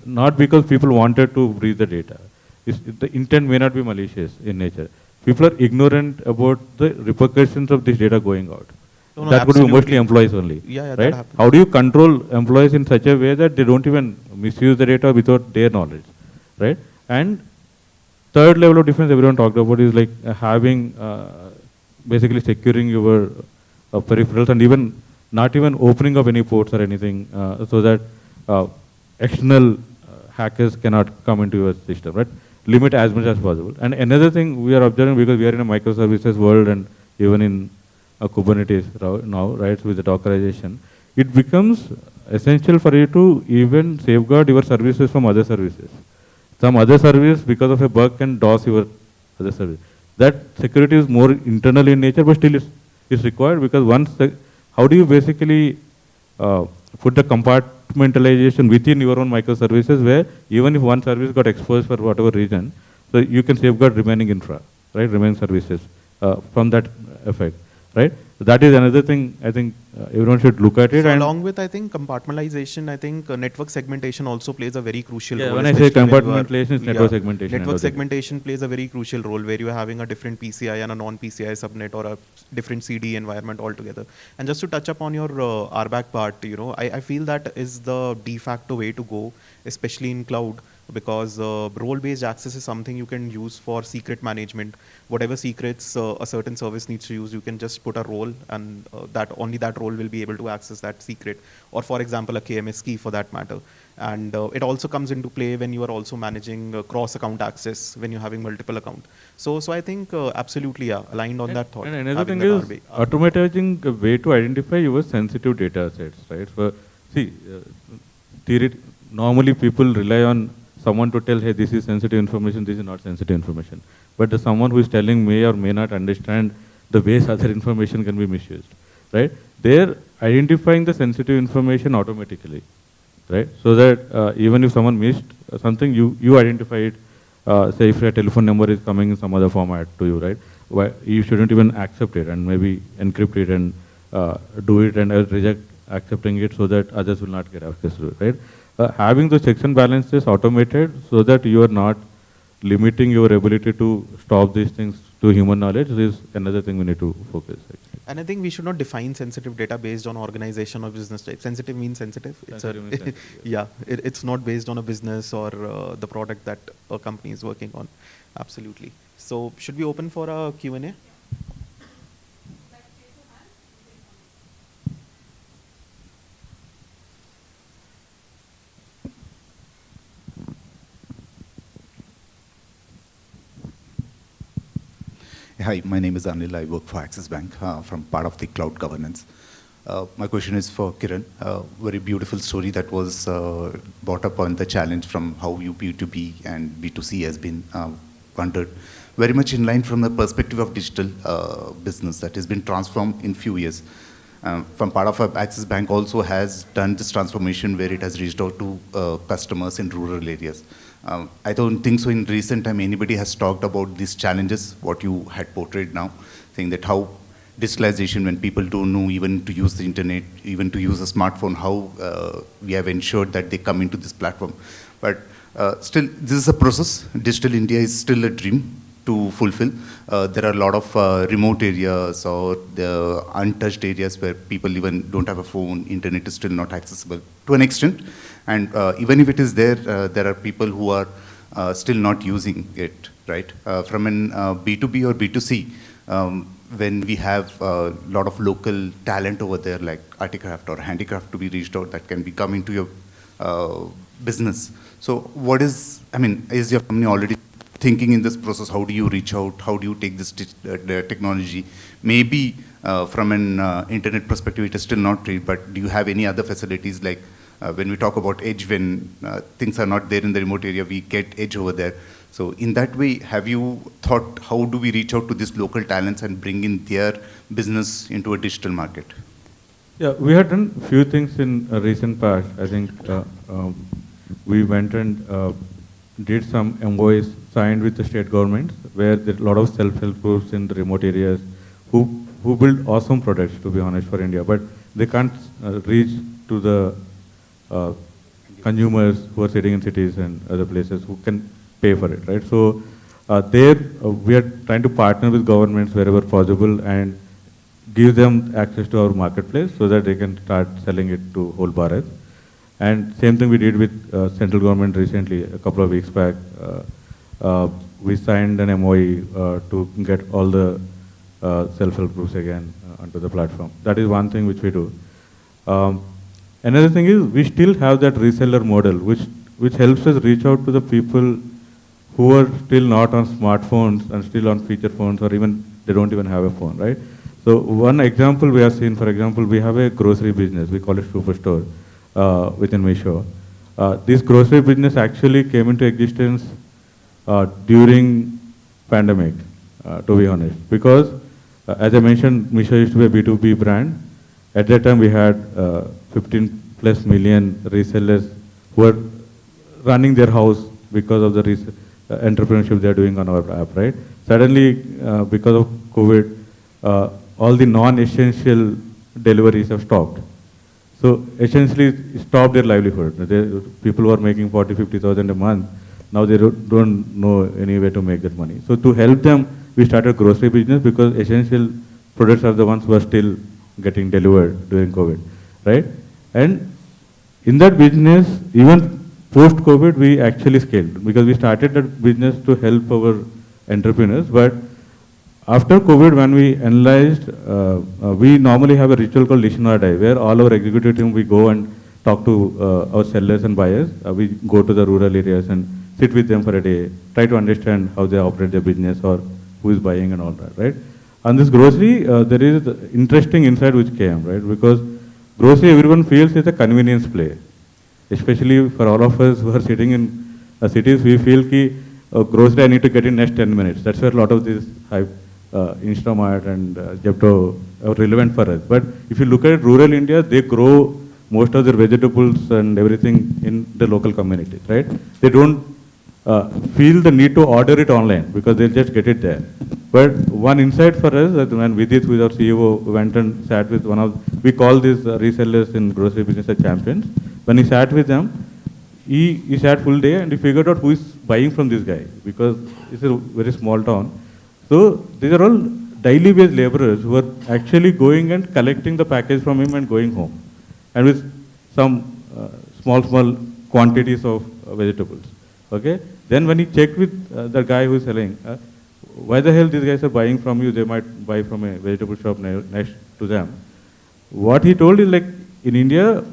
not because people wanted to breach the data. The intent may not be malicious in nature. People are ignorant about the repercussions of this data going out. No, that could be mostly employees only. Yeah, right? How do you control employees in such a way that they don't even misuse the data without their knowledge, right? And third level of defense everyone talked about is like having basically securing your peripherals and even not even opening up any ports or anything so that external hackers cannot come into your system, right? Limit as much as possible. And another thing we are observing, because we are in a microservices world and even in Kubernetes now, right, with the Dockerization, it becomes essential for you to even safeguard your services from other services. Some other service, because of a bug, can DOS your other service. That security is more internal in nature, but still it's required, because once how do you basically put the compartmentalization within your own microservices, where even if one service got exposed for whatever reason, so you can safeguard remaining infra, right, remaining services from that effect, right? That is another thing I think everyone should look at it. So and along with, I think, compartmentalization, I think network segmentation also plays a very crucial role. When I say compartmentalization, it's network segmentation. Network segmentation plays a very crucial role, where you are having a different PCI and a non-PCI subnet, or a different CD environment altogether. And just to touch upon your RBAC part, you know, I feel that is the de facto way to go, especially in cloud, because role-based access is something you can use for secret management. Whatever secrets a certain service needs to use, you can just put a role, and that only that role will be able to access that secret, or for example a KMS key for that matter. And it also comes into play when you are also managing cross-account access, when you're having multiple accounts. So I think absolutely, yeah, aligned on that thought. And another thing is automatizing a way to identify your sensitive data sets, right? So see, normally people rely on someone to tell, hey, this is sensitive information, this is not sensitive information. But the someone who is telling may or may not understand the ways other information can be misused, right? They're identifying the sensitive information automatically, right? So that even if someone missed something, you identify it. Say if a telephone number is coming in some other format to you, right? You shouldn't even accept it and maybe encrypt it and do it and reject accepting it so that others will not get access to it, right? Having those checks and balances automated so that you are not limiting your ability to stop these things to human knowledge is another thing we need to focus. Actually. And I think we should not define sensitive data based on organization or business type. Sensitive means sensitive. It's not based on a business or the product that a company is working on. Absolutely. So should we open for a Q&A? Hi, my name is Anil. I work for Axis Bank from part of the cloud governance. My question is for Kiran. Very beautiful story that was brought up on the challenge from how you B2B and B2C has been wondered. Very much in line from the perspective of digital business that has been transformed in few years. From part of Axis Bank also has done this transformation where it has reached out to customers in rural areas. I don't think so in recent time anybody has talked about these challenges, what you had portrayed now, saying that how digitalization when people don't know even to use the internet, even to use a smartphone, how we have ensured that they come into this platform. But still, this is a process. Digital India is still a dream to fulfill. There are a lot of remote areas or the untouched areas where people even don't have a phone, internet is still not accessible to an extent. And even if it is there, there are people who are still not using it, right? From an B2B or B2C, when we have a lot of local talent over there, like articraft or handicraft to be reached out, that can be coming to your business. So what is, I mean, is your company already thinking in this process? How do you reach out? How do you take this technology? Maybe from an internet perspective, it is still not ready, but do you have any other facilities like when we talk about edge, when things are not there in the remote area, we get edge over there. So in that way, have you thought, how do we reach out to these local talents and bring in their business into a digital market? Yeah, we had done a few things in a recent past. I think we went and did some MOAs signed with the state governments, where there are a lot of self-help groups in the remote areas who build awesome products, to be honest, for India, but they can't reach to the consumers who are sitting in cities and other places who can pay for it, right? So there we are trying to partner with governments wherever possible and give them access to our marketplace so that they can start selling it to whole Bharat. And same thing we did with central government recently, a couple of weeks back. We signed an MOE to get all the self-help groups again onto the platform. That is one thing which we do. Another thing is we still have that reseller model, which helps us reach out to the people who are still not on smartphones and still on feature phones, or even they don't even have a phone, right? So one example we have seen, for example, we have a grocery business. We call it Superstore within Meesho. This grocery business actually came into existence during pandemic, to be honest, because as I mentioned, Meesho used to be a B2B brand. At that time, we had 15+ million resellers who were running their house because of the entrepreneurship they are doing on our app, right? Suddenly, because of COVID, all the non-essential deliveries have stopped. So essentially, it stopped their livelihood. People were making 40,000-50,000 a month. Now they don't know any way to make that money. So to help them, we started grocery business, because essential products are the ones who are still getting delivered during COVID, right? And in that business, even post-COVID, we actually scaled, because we started that business to help our entrepreneurs. But after COVID, when we analyzed, we normally have a ritual called Listen or Die, where all our executive team, we go and talk to our sellers and buyers. We go to the rural areas and sit with them for a day, try to understand how they operate their business or who is buying and all that, right? On this grocery, there is interesting insight which came, right? Because grocery, everyone feels is a convenience play. Especially for all of us who are sitting in cities, we feel ki grocery I need to get in next 10 minutes. That's where a lot of this hype, Instamart and Zepto are relevant for us. But if you look at rural India, they grow most of their vegetables and everything in the local communities, right? They don't feel the need to order it online, because they'll just get it there. But one insight for us, that when Vidit, with our CEO, went and sat with we call these resellers in grocery business as champions. When he sat with them, he sat full day and he figured out who is buying from this guy, because it's a very small town. So these are all daily based laborers who are actually going and collecting the package from him and going home, and with some small quantities of vegetables. Okay. Then when he checked with the guy who is selling, why the hell these guys are buying from you? They might buy from a vegetable shop next to them. What he told is, like, in India,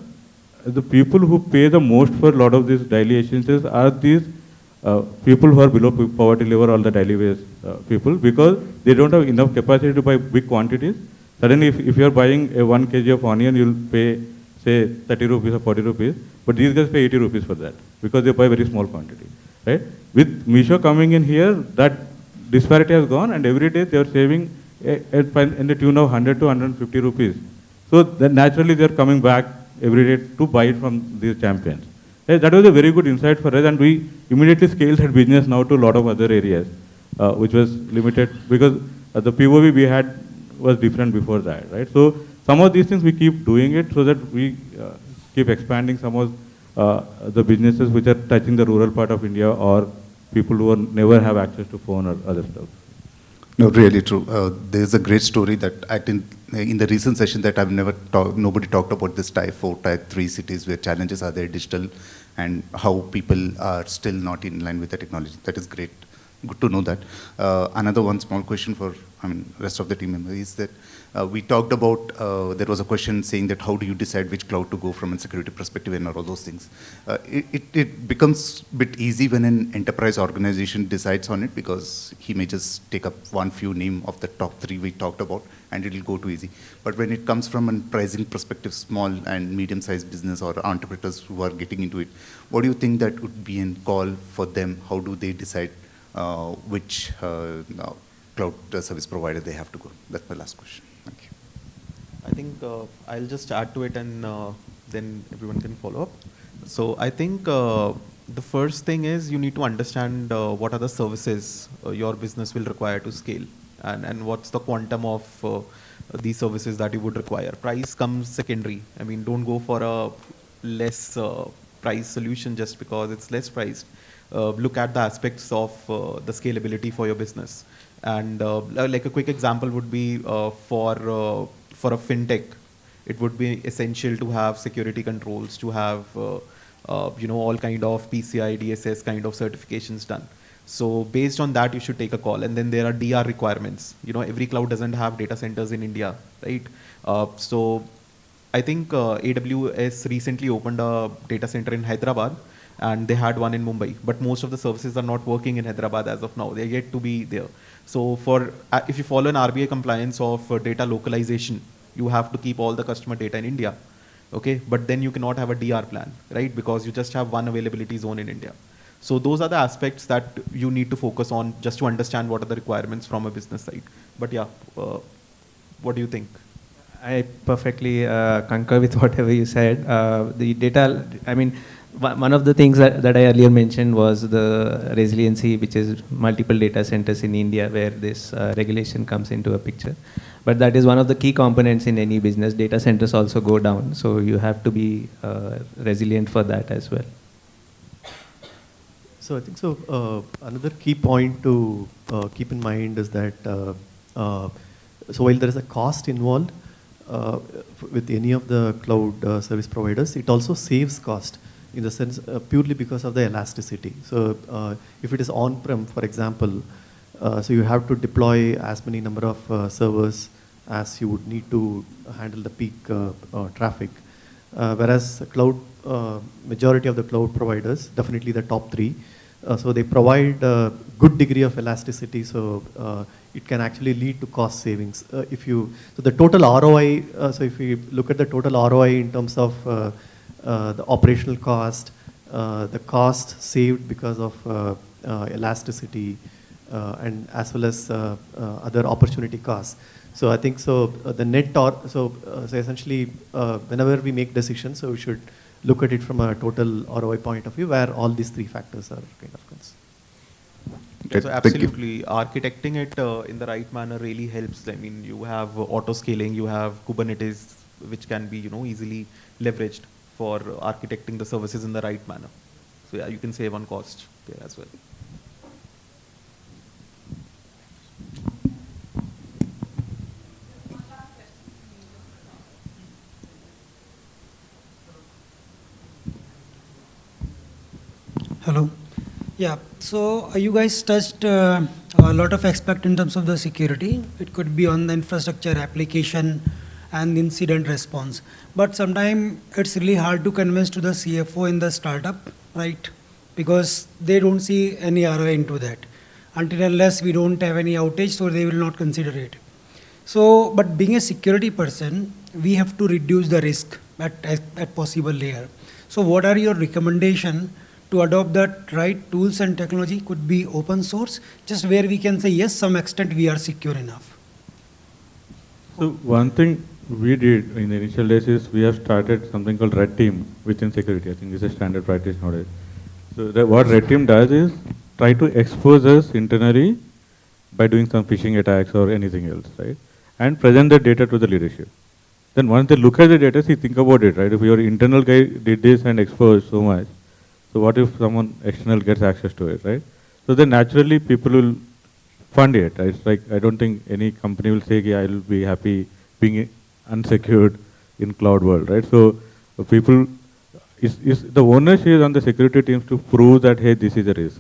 the people who pay the most for a lot of these daily essentials are these people who are below poverty level, all the daily wage people, because they don't have enough capacity to buy big quantities. Suddenly, if you are buying a 1 kg of onion, you'll pay, say, 30 rupees or 40 rupees, but these guys pay 80 rupees for that, because they buy very small quantity, right? With Meesho coming in here, that disparity has gone, and every day they are saving in the tune of 100 to 150 rupees. So then naturally they are coming back every day to buy it from these champions. That was a very good insight for us, and we immediately scaled that business now to a lot of other areas, which was limited, because the POV we had was different before that, right? So some of these things we keep doing it so that we keep expanding some of the businesses which are touching the rural part of India or people who never have access to phone or other stuff. No, really true. There's a great story that I think in the recent session that nobody talked about this Tier 4, Tier 3 cities where challenges are there digital and how people are still not in line with the technology. That is great. Good to know that. Another one small question for rest of the team members is that we talked about, there was a question saying that how do you decide which cloud to go from a security perspective and all those things. It becomes a bit easy when an enterprise organization decides on it because he may just take up one few name of the top 3 we talked about and it will go too easy. But when it comes from a pricing perspective, small and medium-sized business or entrepreneurs who are getting into it, what do you think that would be a call for them? How do they decide which cloud service provider they have to go? That's my last question. Thank you. I think I'll just add to it and then everyone can follow up. So I think the first thing is you need to understand what are the services your business will require to scale and what's the quantum of these services that you would require. Price comes secondary. I mean, don't go for a less price solution just because it's less priced. Look at the aspects of the scalability for your business. And like a quick example would be for a fintech, it would be essential to have security controls, to have all kind of PCI DSS kind of certifications done. So based on that, you should take a call. And then there are DR requirements. Every cloud doesn't have data centers in India, right? So I think AWS recently opened a data center in Hyderabad, and they had one in Mumbai. But most of the services are not working in Hyderabad as of now. They're yet to be there. So if you follow an RBI compliance of data localization, you have to keep all the customer data in India. Okay, but then you cannot have a DR plan, right? Because you just have one availability zone in India. So those are the aspects that you need to focus on just to understand what are the requirements from a business side. But yeah, what do you think? I perfectly concur with whatever you said. The data, one of the things that I earlier mentioned was the resiliency, which is multiple data centers in India where this regulation comes into a picture. But that is one of the key components in any business. Data centers also go down, so you have to be resilient for that as well. So I think another key point to keep in mind is that so while there is a cost involved with any of the cloud service providers, it also saves cost in the sense purely because of the elasticity. So if it is on-prem, for example, so you have to deploy as many number of servers as you would need to handle the peak traffic. Whereas cloud, majority of the cloud providers, definitely the top 3, so they provide a good degree of elasticity, so it can actually lead to cost savings. So the total ROI, so if you look at the total ROI in terms of the operational cost, the cost saved because of elasticity, and as well as other opportunity costs. So I think the net, so essentially whenever we make decisions, so we should look at it from a total ROI point of view where all these 3 factors are kind of concerned. So absolutely, architecting it in the right manner really helps. I mean, you have auto scaling, you have Kubernetes, which can be easily leveraged for architecting the services in the right manner. So yeah, you can save on cost there as well. Hello. Yeah, so you guys touched a lot of aspect in terms of the security. It could be on the infrastructure, application, and incident response. But sometimes it's really hard to convince to the CFO in the startup, right? Because they don't see any ROI into that. Until unless we don't have any outage, so they will not consider it. So, but being a security person, we have to reduce the risk at possible layer. So what are your recommendations to adopt that right tools and technology? Could be open source, just where we can say, yes, some extent we are secure enough. So one thing we did in the initial days is we have started something called Red Team within security. I think this is a standard practice nowadays. So what Red Team does is try to expose us internally by doing some phishing attacks or anything else, right? and present the data to the leadership. Then once they look at the data, see, think about it, right? If your internal guy did this and exposed so much, so what if someone external gets access to it, right? So then naturally people will fund it, right? It's like, I don't think any company will say, yeah, I'll be happy being unsecured in cloud world, right? So people, the onus is on the security teams to prove that, hey, this is a risk.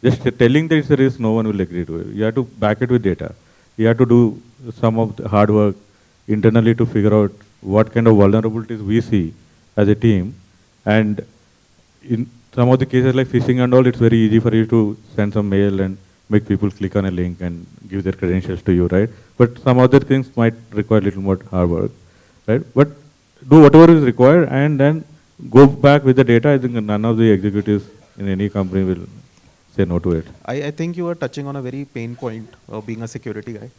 Just telling that it's a risk, no one will agree to it. You have to back it with data. You have to do some of the hard work internally to figure out what kind of vulnerabilities we see as a team. And in some of the cases like phishing and all, it's very easy for you to send some mail and make people click on a link and give their credentials to you, right? But some other things might require a little more hard work, right? But do whatever is required and then go back with the data. I think none of the executives in any company will say no to it. I think you are touching on a very pain point being a security guy,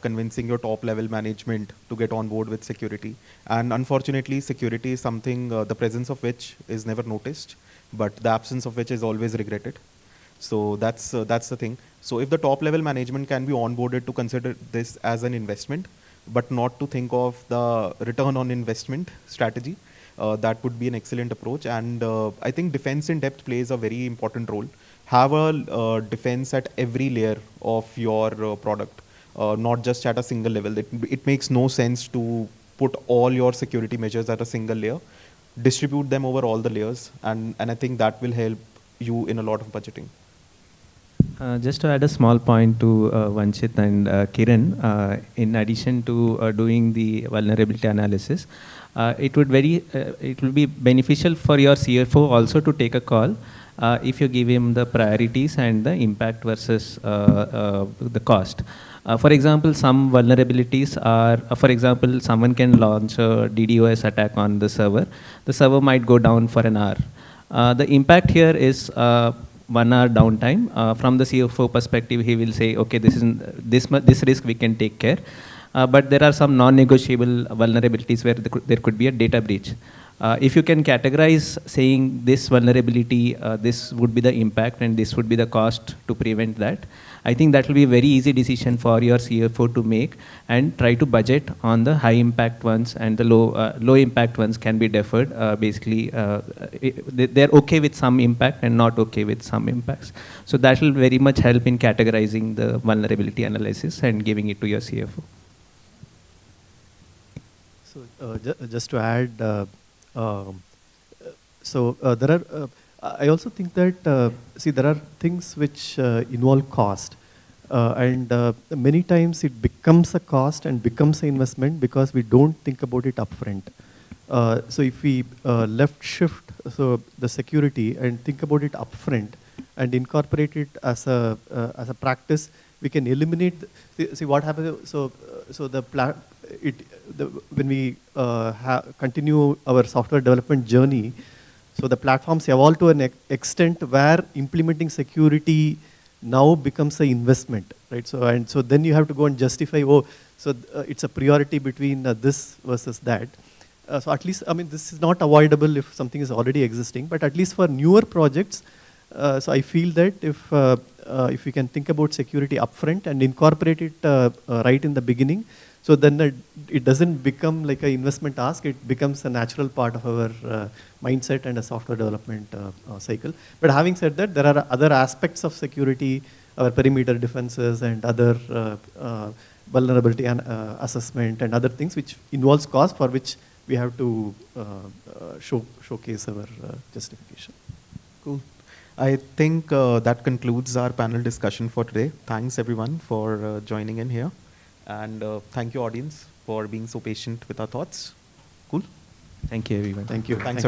convincing your top level management to get on board with security. And unfortunately, security is something, the presence of which is never noticed, but the absence of which is always regretted. So that's the thing. So if the top level management can be onboarded to consider this as an investment, but not to think of the return on investment strategy, that would be an excellent approach. And I think defense in depth plays a very important role. Have a defense at every layer of your product, not just at a single level. It makes no sense to put all your security measures at a single layer. Distribute them over all the layers, and I think that will help you in a lot of budgeting. Just to add a small point to Vanshit and Kiran, in addition to doing the vulnerability analysis, it will be beneficial for your CFO also to take a call if you give him the priorities and the impact versus the cost. For example, some vulnerabilities are, for example, someone can launch a DDoS attack on the server. The server might go down for an hour. The impact here is 1 hour downtime. From the CFO perspective, he will say, okay, this risk we can take care. But there are some non-negotiable vulnerabilities where there could be a data breach. If you can categorize saying this vulnerability, this would be the impact and this would be the cost to prevent that, I think that will be a very easy decision for your CFO to make and try to budget on the high impact ones, and the low impact ones can be deferred. Basically, they're okay with some impact and not okay with some impacts. So that will very much help in categorizing the vulnerability analysis and giving it to your CFO. So just to add, there are, I also think that, see, there are things which involve cost. And many times it becomes a cost and becomes an investment because we don't think about it upfront. So if we left shift the security and think about it upfront and incorporate it as a practice, we can eliminate. See what happens. So when we continue our software development journey, so the platforms evolve to an extent where implementing security now becomes an investment, right? So then you have to go and justify, it's a priority between this versus that. So at least, I mean, this is not avoidable if something is already existing, but at least for newer projects, so I feel that if we can think about security upfront and incorporate it right in the beginning, so then it doesn't become like an investment ask, it becomes a natural part of our mindset and a software development cycle. But having said that, there are other aspects of security, our perimeter defenses and other vulnerability and assessment and other things which involves cost, for which we have to showcase our justification. Cool. I think that concludes our panel discussion for today. Thanks everyone for joining in here. And thank you audience for being so patient with our thoughts. Cool. Thank you everyone. Thank you. Thanks everyone.